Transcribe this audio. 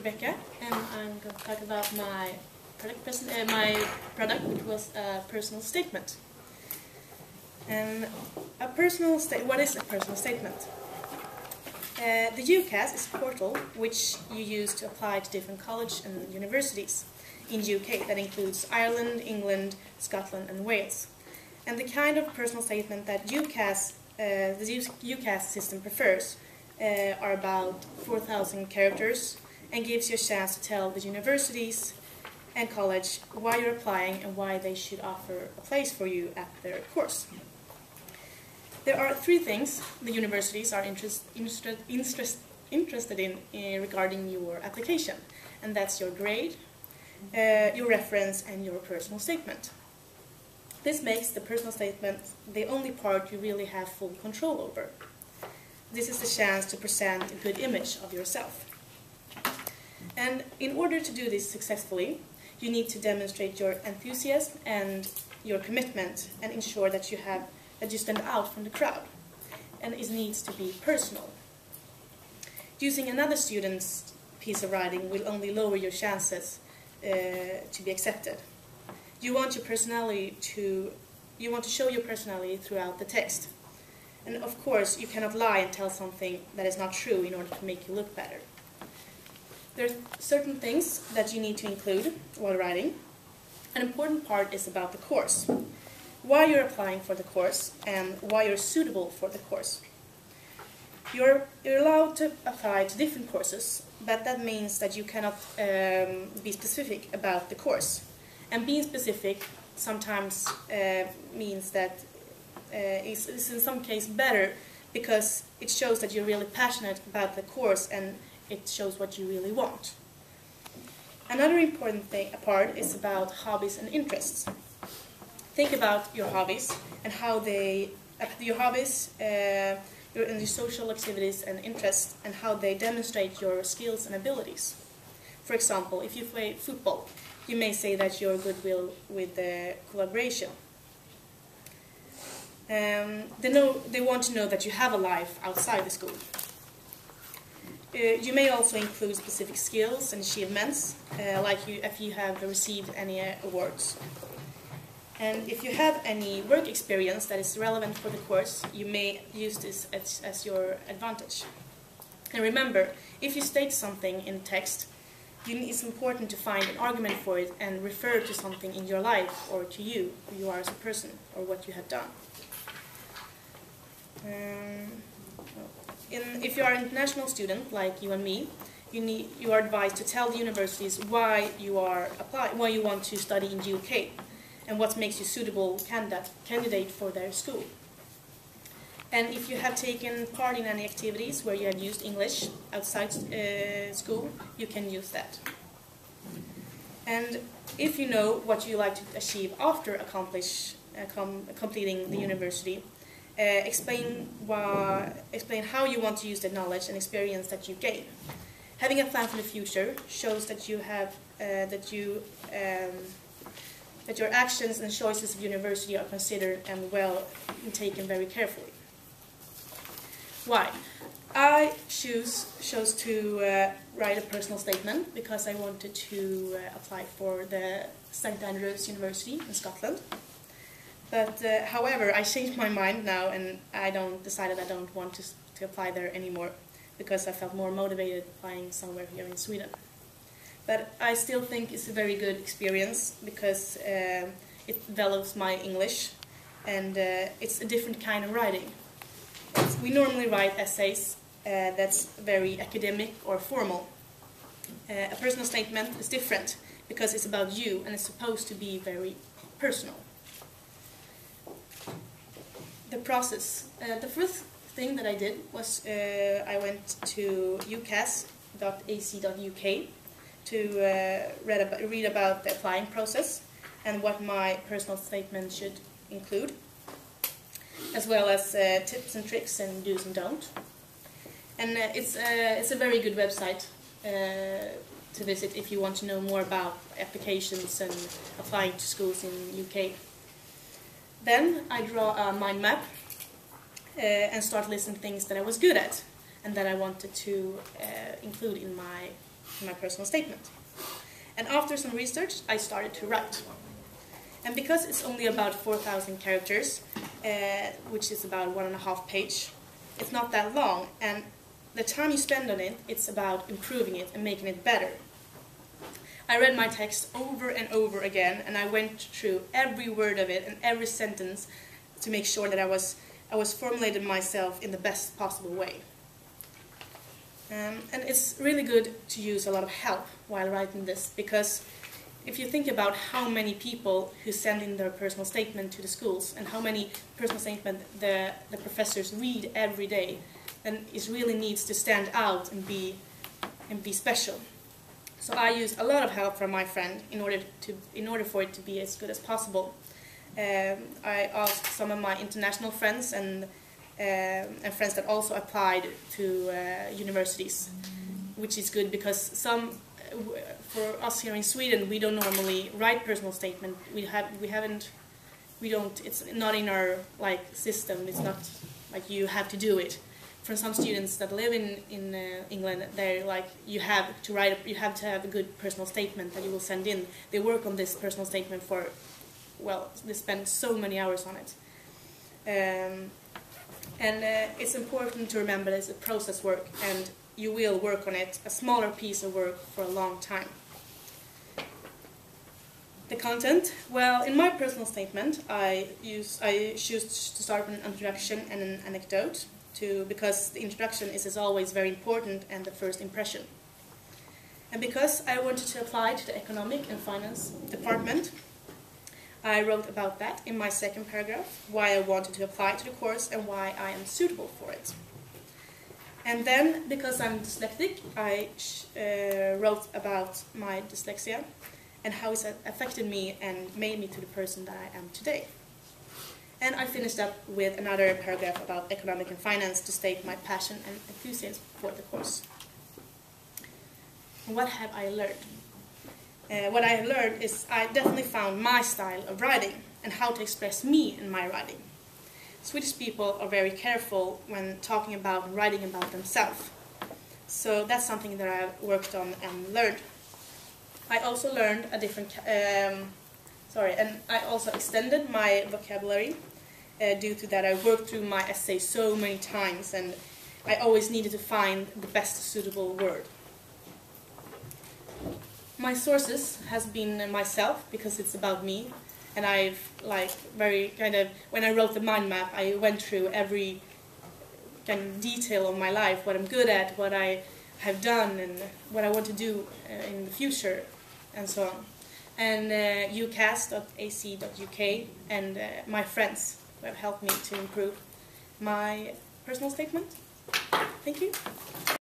Rebecca, and I'm going to talk about my product, which was a personal statement. And what is a personal statement? The UCAS is a portal which you use to apply to different colleges and universities in UK. That includes Ireland, England, Scotland, and Wales. And the kind of personal statement that the UCAS system prefers are about 4,000 characters and gives you a chance to tell the universities and college why you're applying and why they should offer a place for you at their course. There are three things the universities are interested in regarding your application, and that's your grade, your reference, and your personal statement. This makes the personal statement the only part you really have full control over. This is the chance to present a good image of yourself. And in order to do this successfully, you need to demonstrate your enthusiasm and your commitment and ensure that you stand out from the crowd. And it needs to be personal. Using another student's piece of writing will only lower your chances to be accepted. You want to show your personality throughout the text. And of course, you cannot lie and tell something that is not true in order to make you look better. There are certain things that you need to include while writing. An important part is about the course. Why you're applying for the course and why you're suitable for the course. You're allowed to apply to different courses, but that means that you cannot be specific about the course. And being specific sometimes means that it's in some cases better because it shows that you're really passionate about the course and it shows what you really want. Another important part is about hobbies and interests. Think about your hobbies and how your social activities and interests and how they demonstrate your skills and abilities. For example, if you play football, you may say that you're goodwill with collaboration. They want to know that you have a life outside the school. You may also include specific skills and achievements, if you have received any awards. And if you have any work experience that is relevant for the course, you may use this as your advantage. And remember, if you state something in text, it's important to find an argument for it and refer to something in your life or to you, who you are as a person, or what you have done. If you are an international student, like you and me, you are advised to tell the universities why you want to study in the UK, and what makes you suitable candidate for their school. And if you have taken part in any activities where you have used English outside school, you can use that. And if you know what you like to achieve after completing the university, explain how you want to use the knowledge and experience that you gain. Having a plan for the future shows that your actions and choices of university are considered and taken very carefully. Why? I chose to write a personal statement because I wanted to apply for the St Andrews University in Scotland. But however, I changed my mind now and decided I don't want to apply there anymore because I felt more motivated applying somewhere here in Sweden. But I still think it's a very good experience because it develops my English and it's a different kind of writing. We normally write essays that's very academic or formal. A personal statement is different because it's about you and it's supposed to be very personal. The process. The first thing that I did was I went to ucas.ac.uk to read about the applying process and what my personal statement should include, as well as tips and tricks and do's and don'ts. And it's a very good website to visit if you want to know more about applications and applying to schools in the UK. Then I draw a mind map and start listing things that I was good at and that I wanted to include in my in my personal statement. And after some research, I started to write. And because it's only about 4,000 characters, which is about 1.5 pages, it's not that long, and the time you spend on it, it's about improving it and making it better. I read my text over and over again, and I went through every word of it and every sentence to make sure that I was formulating myself in the best possible way. And it's really good to use a lot of help while writing this, because if you think about how many people who send in their personal statement to the schools and how many personal statements the professors read every day, then it really needs to stand out and be special. So I used a lot of help from my friend in order for it to be as good as possible. I asked some of my international friends and friends that also applied to universities, which is good because for us here in Sweden, we don't normally write personal statement. It's not in our system. It's not like you have to do it. For some students that live in England, they're like you have to have a good personal statement that you will send in. They work on this personal statement they spend so many hours on it. It's important to remember that it's a process work, and you will work on it, a smaller piece of work, for a long time. The content, well, in my personal statement, I choose to start with an introduction and an anecdote, because the introduction is as always very important, and the first impression. And because I wanted to apply to the economic and finance department, I wrote about that in my second paragraph, why I wanted to apply to the course and why I am suitable for it. And then, because I'm dyslexic, I wrote about my dyslexia and how it's affected me and made me to the person that I am today. And I finished up with another paragraph about economic and finance to state my passion and enthusiasm for the course. What have I learned? What I have learned is I definitely found my style of writing and how to express me in my writing. Swedish people are very careful when talking about and writing about themselves. So that's something that I've worked on and learned. I also learned a different, and I also extended my vocabulary due to that I worked through my essay so many times and I always needed to find the best suitable word. My sources has been myself, because it's about me, and I've when I wrote the mind map, I went through every kind of detail of my life, what I'm good at, what I have done, and what I want to do in the future, and so on. And ucas.ac.uk and my friends who have helped me to improve my personal statement. Thank you.